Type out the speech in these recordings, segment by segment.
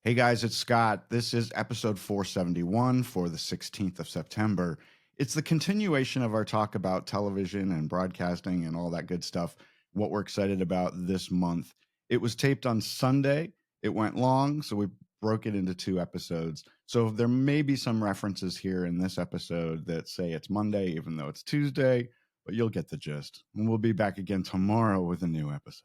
Hey guys, it's Scott. This is episode 471 for the 16th of September. It's the continuation of our talk about television and broadcasting and all that good stuff, what we're excited about this month. It was taped on Sunday. It went long, so we broke it into 2 episodes. So there may be some references here in this episode that say it's Monday, even though it's Tuesday, but you'll get the gist. And we'll be back again tomorrow with a new episode.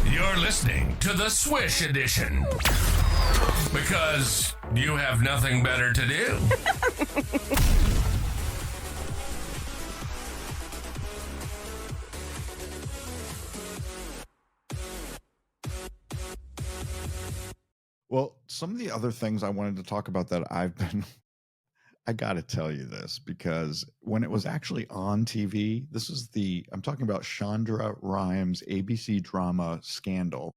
You're listening to the Swish Edition because you have nothing better to do. Well, some of the other things I wanted to talk about that I got to tell you this because when it was actually on TV, I'm talking about Shonda Rhimes' ABC drama Scandal.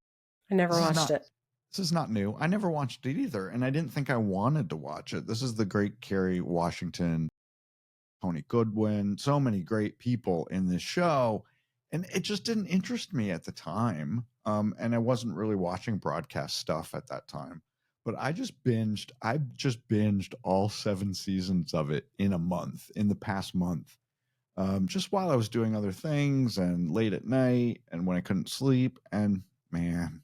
I never watched it. This is not new. I never watched it either, and I didn't think I wanted to watch it. This is the great Kerry Washington, Tony Goodwin, so many great people in this show, and it just didn't interest me at the time. And I wasn't really watching broadcast stuff at that time. But I just binged all 7 seasons of it in a month, in the past month, just while I was doing other things and late at night and when I couldn't sleep. And man,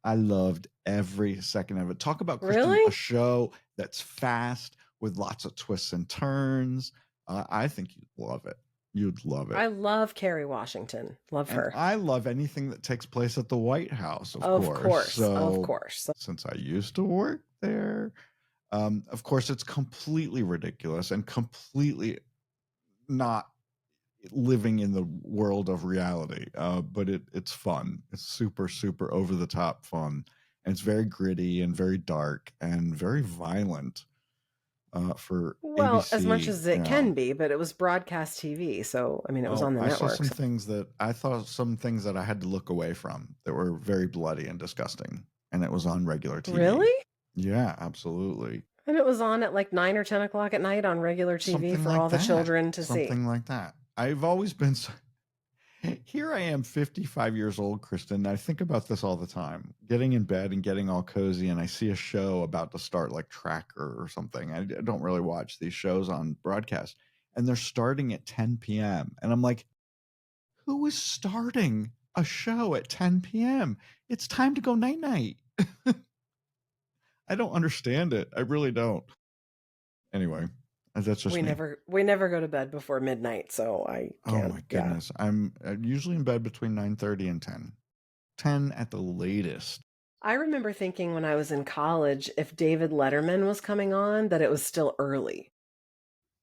I loved every second of it. Talk about, Kristin, Really? a show that's fast with lots of twists and turns. I think you'd love it. You'd love it. I love Kerry Washington. Love her. And I love anything that takes place at the White House, of course. So, of course. Since I used to work there, of course, it's completely ridiculous and completely not living in the world of reality. But it's fun. It's super, super over the top fun. And it's very gritty and very dark and very violent. For ABC, as much as it can be, but it was broadcast TV, so I mean, it was on the network. I saw some things that I had to look away from that were very bloody and disgusting, and it was on regular TV. Really? Yeah, absolutely. And it was on at like 9 or 10 o'clock at night on regular TV Something for like all the children to see. Something like that. I've always been. Here I am, 55 years old, Kristin. I think about this all the time. Getting in bed and getting all cozy, and I see a show about to start, like Tracker or something. I don't really watch these shows on broadcast, and they're starting at 10 p.m. And I'm like, who is starting a show at 10 p.m.? It's time to go night-night. I don't understand it. I really don't. Anyway. That's just we never go to bed before midnight, so I can't. Oh my goodness. Yeah. I'm usually in bed between 9:30 and 10 at the latest. I remember thinking when I was in college, if David Letterman was coming on, that it was still early.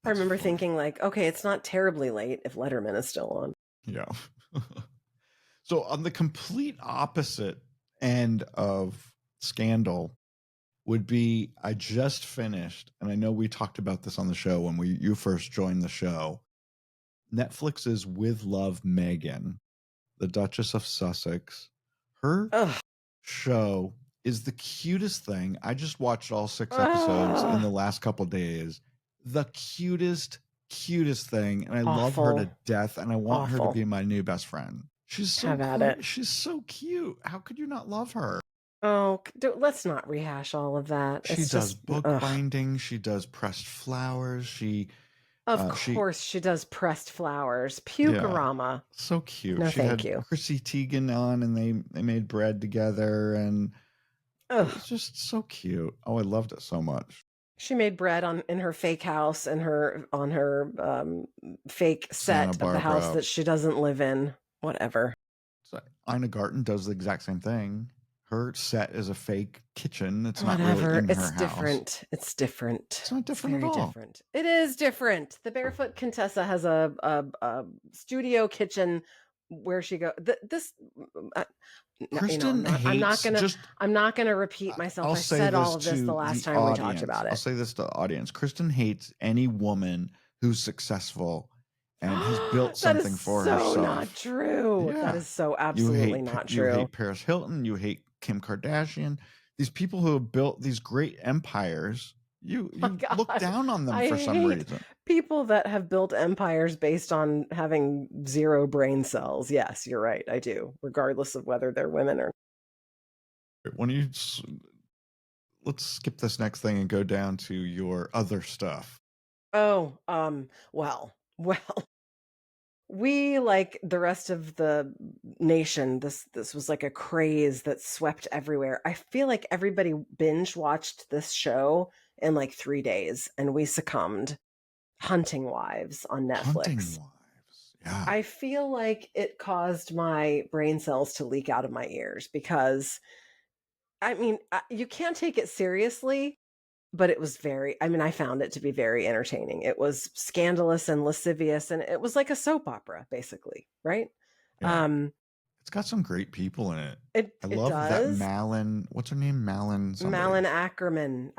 I remember thinking like, okay, it's not terribly late if Letterman is still on. Yeah. So on the complete opposite end of Scandal would be, I just finished, and I know we talked about this on the show when you first joined the show, Netflix's With Love, Meghan, the Duchess of Sussex. Her show is the cutest thing. I just watched all 6 episodes in the last couple days. The cutest thing, and I love her to death, and I want her to be my new best friend. She's so cute. She's so cute. How could you not love her? Oh, let's not rehash all of that. She does bookbinding. She does pressed flowers. Of course, she does pressed flowers. Pukerama. Yeah, so cute. No, thank you. Chrissy Teigen on, and they made bread together, and it was just so cute. Oh, I loved it so much. She made bread in her fake house and on her fake set of the house that she doesn't live in. Whatever. So Ina Garten does the exact same thing. Her set is a fake kitchen. It's not really in her house. Different. It's different. It's not different at all. Different. It is different. The Barefoot Contessa has a studio kitchen where she goes. Kristin hates. I'm not gonna repeat myself. I said all of this the last time we talked about it. I'll say this to the audience. Kristin hates any woman who's successful and has built something for herself. That is so not true. Yeah. That is so absolutely not true. You hate Paris Hilton. You hate Kim Kardashian. These people who have built these great empires, you look down on them for some reason. People that have built empires based on having 0 brain cells. Yes, you're right. I do, regardless of whether they're women or Why don't you let's skip this next thing and go down to your other stuff. Oh, well, we, like the rest of the nation, this was like a craze that swept everywhere. I feel like everybody binge watched this show in like 3 days, and we succumbed. Hunting Wives on Hunting Netflix. Wives. Yeah. I feel like it caused my brain cells to leak out of my ears because, I mean, you can't take it seriously, but it was I found it to be very entertaining. It was scandalous and lascivious, and it was like a soap opera, basically, right? Yeah. It's got some great people in it. I It love that does. Malin. What's her name? Malin somebody. Malin Ackerman,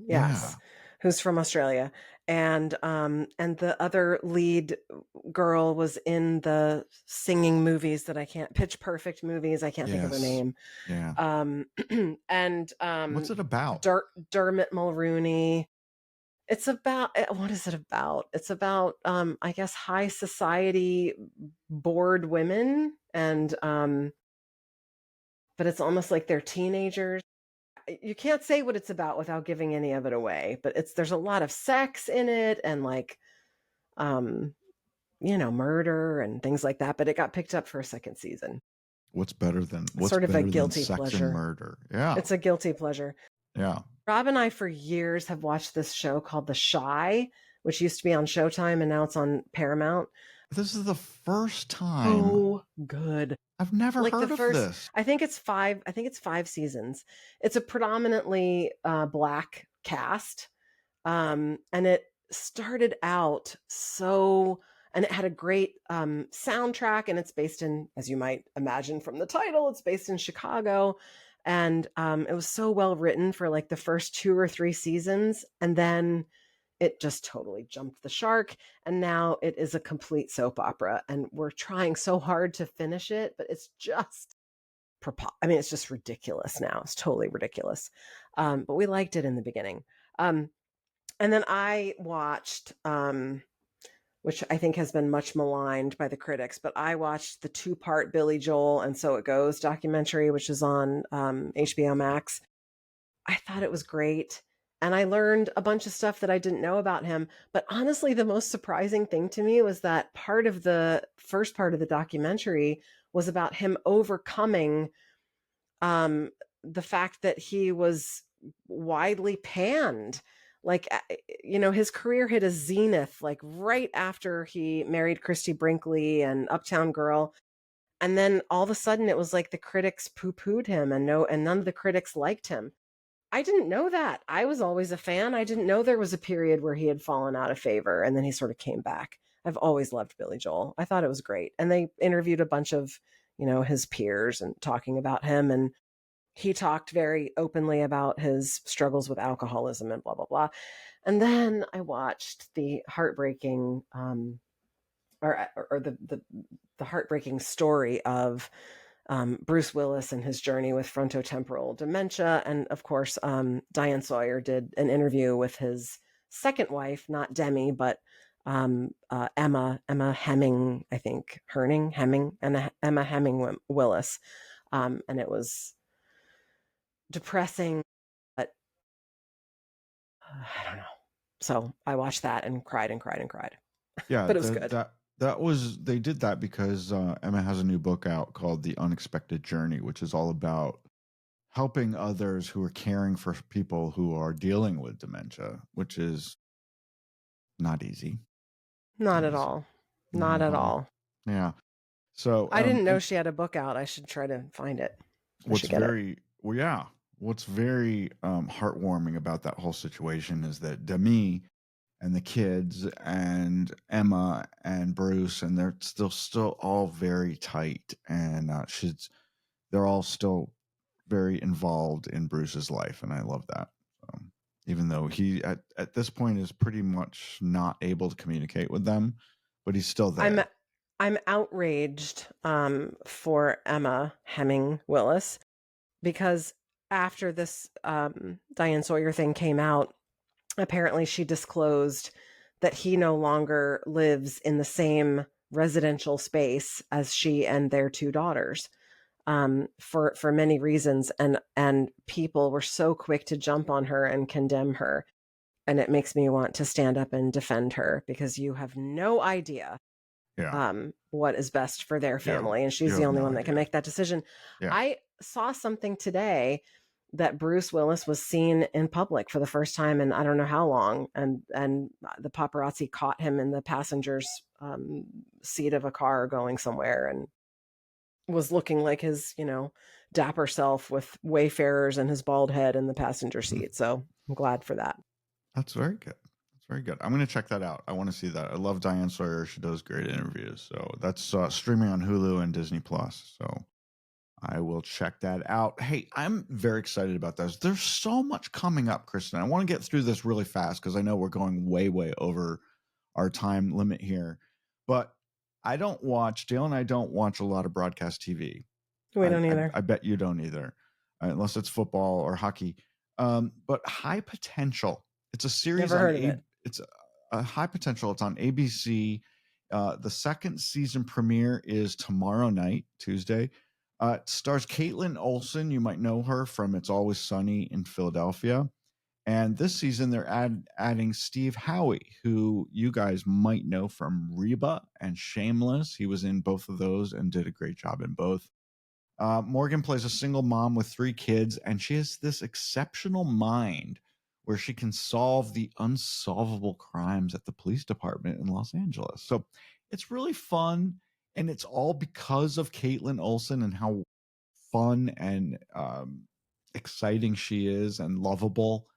yes, Yeah. who's from Australia, and the other lead girl was in the singing movies that Pitch Perfect movies. I can't think of her Yes. name. Yeah. And What's it about? Dermot Mulrooney. It's about, what is it about? It's about I guess high society bored women, and but it's almost like they're teenagers. You can't say what it's about without giving any of it away, but there's a lot of sex in it, and like murder and things like that, but it got picked up for a second season. What's better than Sort of a guilty sex pleasure. and murder? Yeah. It's a guilty pleasure. Yeah. Rob and I for years have watched this show called The Chi, which used to be on Showtime and now it's on Paramount. This is the first time. Oh, good. I've never heard of this. I think it's 5 seasons. It's a predominantly Black cast. And it started out and it had a great soundtrack, and it's based in, as you might imagine from the title, it's based in Chicago. And it was so well written for like the first 2 or 3 seasons. And then it just totally jumped the shark. And now it is a complete soap opera. And we're trying so hard to finish it, but it's just, it's just ridiculous now. It's totally ridiculous. But we liked it in the beginning. And then I watched, which I think has been much maligned by the critics, but I watched the 2-part Billy Joel and So It Goes documentary, which is on HBO Max. I thought it was great. And I learned a bunch of stuff that I didn't know about him. But honestly, the most surprising thing to me was that first part of the documentary was about him overcoming the fact that he was widely panned. Like, his career hit a zenith, like right after he married Christy Brinkley and Uptown Girl. And then all of a sudden it was like the critics poo-pooed him, and none of the critics liked him. I didn't know that. I was always a fan. I didn't know there was a period where he had fallen out of favor and then he sort of came back. I've always loved Billy Joel. I thought it was great. And they interviewed a bunch of, his peers and talking about him. And he talked very openly about his struggles with alcoholism and blah, blah, blah. And then I watched the heartbreaking, or the heartbreaking story of Bruce Willis and his journey with frontotemporal dementia. And of course, Diane Sawyer did an interview with his second wife, not Demi, but Emma Hemming, I think, Emma Hemming Willis. And it was depressing, but I don't know. So I watched that and cried and cried and cried. Yeah, but it was good. They did that because Emma has a new book out called The Unexpected Journey, which is all about helping others who are caring for people who are dealing with dementia, which is not easy. Not at all. Not at all. Yeah. So I didn't know she had a book out. I should try to find it. What's very heartwarming about that whole situation is that Demi and the kids and Emma and Bruce, and they're still all very tight, and they're all still very involved in Bruce's life, and I love that. Even though he at this point is pretty much not able to communicate with them, but he's still there. I'm outraged for Emma Hemming Willis, because after this Diane Sawyer thing came out, apparently she disclosed that he no longer lives in the same residential space as she and their 2 daughters. for many reasons, and people were so quick to jump on her and condemn her. And it makes me want to stand up and defend her, because you have no idea what is best for their family. And she's the only one that can make that decision. Yeah. I saw something today that Bruce Willis was seen in public for the first time in I don't know how long. And the paparazzi caught him in the passenger's seat of a car going somewhere, and was looking like his, dapper self with wayfarers and his bald head in the passenger seat. So I'm glad for that. That's very good. That's very good. I'm going to check that out. I want to see that. I love Diane Sawyer. She does great interviews. So that's streaming on Hulu and Disney Plus. So I will check that out. Hey, I'm very excited about this. There's so much coming up, Kristin. I want to get through this really fast because I know we're going way, way over our time limit here. But Dale and I don't watch a lot of broadcast TV. We don't either. I bet you don't either, unless it's football or hockey. But High Potential. It's a series. Never heard of it. It's a High Potential. It's on ABC. The second season premiere is tomorrow night, Tuesday. It stars Caitlin Olsen. You might know her from It's Always Sunny in Philadelphia. And this season, they're adding Steve Howey, who you guys might know from Reba and Shameless. He was in both of those and did a great job in both. Morgan plays a single mom with 3 kids, and she has this exceptional mind where she can solve the unsolvable crimes at the police department in Los Angeles. So it's really fun, and it's all because of Caitlin Olsen and how fun and exciting she is and lovable.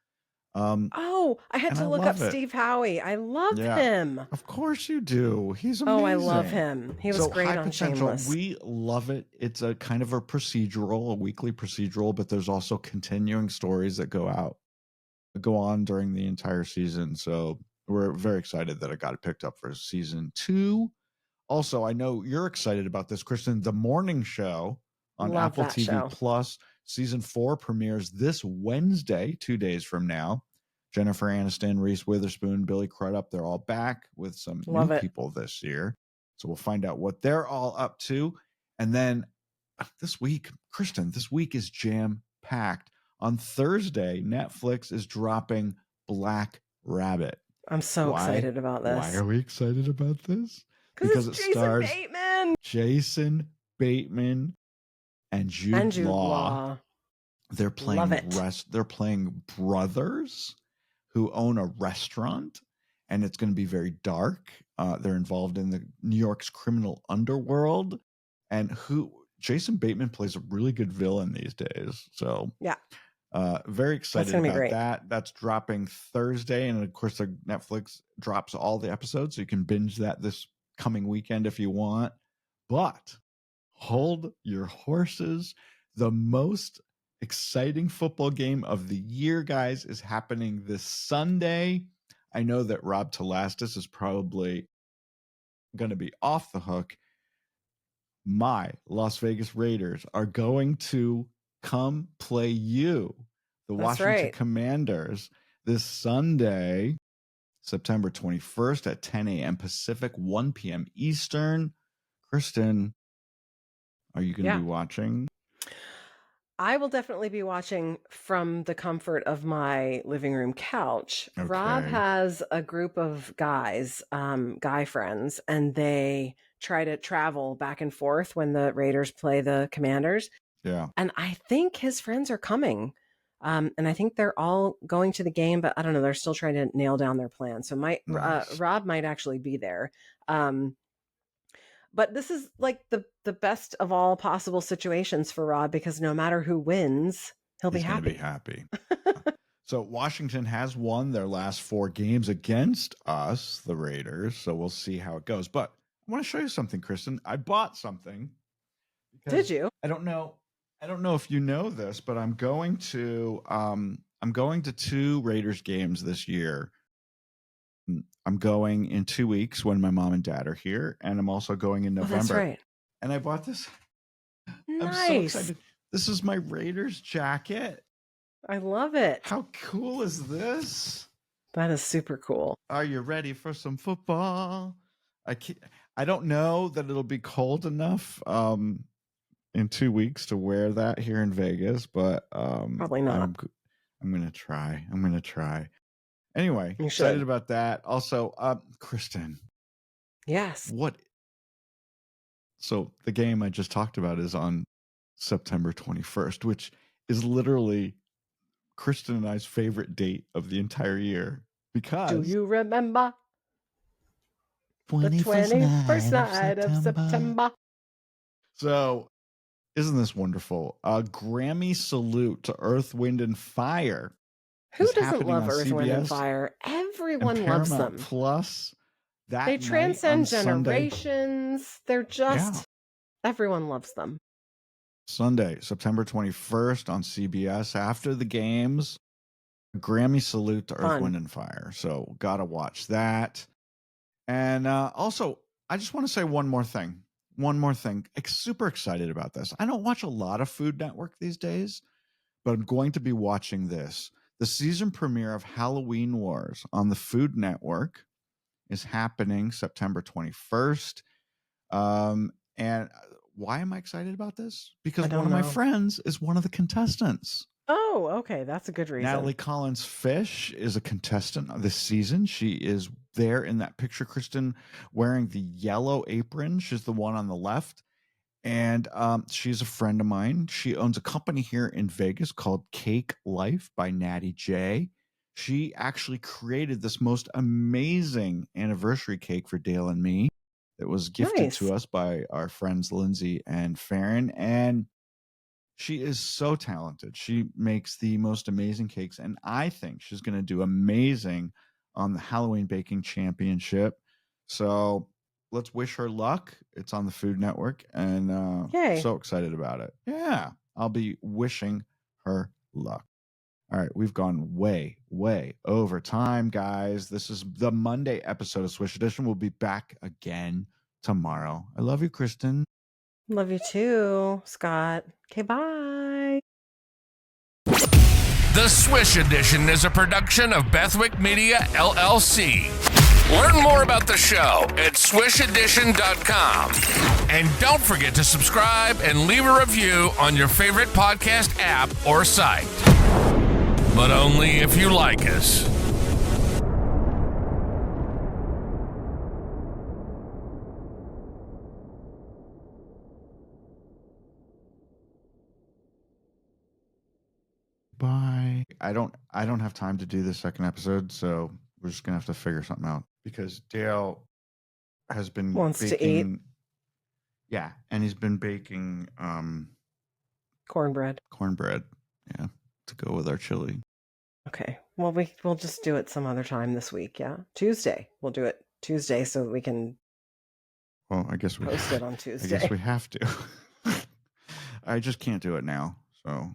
I had to look up Steve Howey. I love him. Of course you do. He's amazing. Oh, I love him. He was great on Shameless. We love it. It's a kind of a weekly procedural, but there's also continuing stories that go on during the entire season. So we're very excited that it got picked up for season 2. Also, I know you're excited about this, Kristin. The Morning Show on Apple TV Plus. Season 4 premieres this Wednesday, 2 days from now. Jennifer Aniston, Reese Witherspoon, Billy Crudup, they're all back with some new people this year. So we'll find out what they're all up to. And then this week, Kristin, this week is jam-packed. On Thursday, Netflix is dropping Black Rabbit. I'm so excited about this. Why are we excited about this? Because it stars Jason Bateman and Jude Law. They're playing brothers who own a restaurant, and it's going to be very dark. They're involved in the New York's criminal underworld, and Jason Bateman plays a really good villain these days. So very excited about that. That's dropping Thursday, and of course, the Netflix drops all the episodes, so you can binge that this coming weekend if you want. But hold your horses. The most exciting football game of the year, guys, is happening this Sunday. I know that Rob Telastis is probably going to be off the hook. My Las Vegas Raiders are going to come play you, the Washington Commanders, this Sunday, September 21st at 10 a.m. Pacific, 1 p.m. Eastern. Kristin, are you going to be watching? I will definitely be watching from the comfort of my living room couch. Okay. Rob has a group of guys, guy friends, and they try to travel back and forth when the Raiders play the Commanders. Yeah. And I think his friends are coming. And I think they're all going to the game, but I don't know. They're still trying to nail down their plan. So Rob might actually be there. But this is like the best of all possible situations for Rob, because no matter who wins, he'll be happy. He's going to be happy. So Washington has won their last 4 games against us, the Raiders. So we'll see how it goes. But I want to show you something, Kristin. I bought something. Did you? I don't know if you know this, but I'm going to 2 Raiders games this year. I'm going in 2 weeks when my mom and dad are here, and I'm also going in November. That's right. And I bought this. Nice. I'm so excited. This is my Raiders jacket. I love it. How cool is this? That is super cool. Are you ready for some football? I don't know that it'll be cold enough, in 2 weeks to wear that here in Vegas, but Probably not. I'm gonna try. I'm gonna try. Anyway, You excited should. about that. Also, Kristin, Yes. what? So the game I just talked about is on September 21st, which is literally Kristin and I's favorite date of the entire year Do because you remember the 21st 21st night of September? So, isn't this wonderful? A Grammy salute to Earth, Wind, and Fire. Who is doesn't happening love on Earth, Wind, and CBS Fire? and Everyone loves Paramount them. Plus that They night on transcend Sunday. generations. They're Yeah, just, everyone loves them. Sunday, September 21st on CBS after the games. A Grammy salute to Earth, Fun. Wind, and Fire. So, gotta watch that. And also, I just want to say one more thing. Super excited about this. I don't watch a lot of Food Network these days, but I'm going to be watching this. The season premiere of Halloween Wars on the Food Network is happening September 21st. And why am I excited about this? Because one of my friends is one of the contestants. Oh, okay. That's a good reason. Natalie Collins Fish is a contestant this season. She is there in that picture, Kristin, wearing the yellow apron. She's the one on the left. And she's a friend of mine. She owns a company here in Vegas called Cake Life by Natty J. She actually created this most amazing anniversary cake for Dale and me that was gifted to us by our friends Lindsay and Farron. And she is so talented. She makes the most amazing cakes. And I think she's going to do amazing on the Halloween Baking Championship. So let's wish her luck. It's on the Food Network. And so excited about it. Yeah, I'll be wishing her luck. All right, we've gone way, way over time, guys. This is the Monday episode of Swish Edition. We'll be back again tomorrow. I love you, Kristin. Love you too, Scott. Okay, bye. The Swish Edition is a production of Bethwick Media, LLC. Learn more about the show at swishedition.com. And don't forget to subscribe and leave a review on your favorite podcast app or site. But only if you like us. Bye. I don't have time to do this second episode, so we're just gonna have to figure something out because Dale has been Wants baking, to eat. Yeah, and he's been baking Cornbread. Yeah, to go with our chili. Okay. Well, we'll just do it some other time this week, yeah? Tuesday. We'll do it Tuesday so that we can I guess we post it on Tuesday. I guess we have to. I just can't do it now, so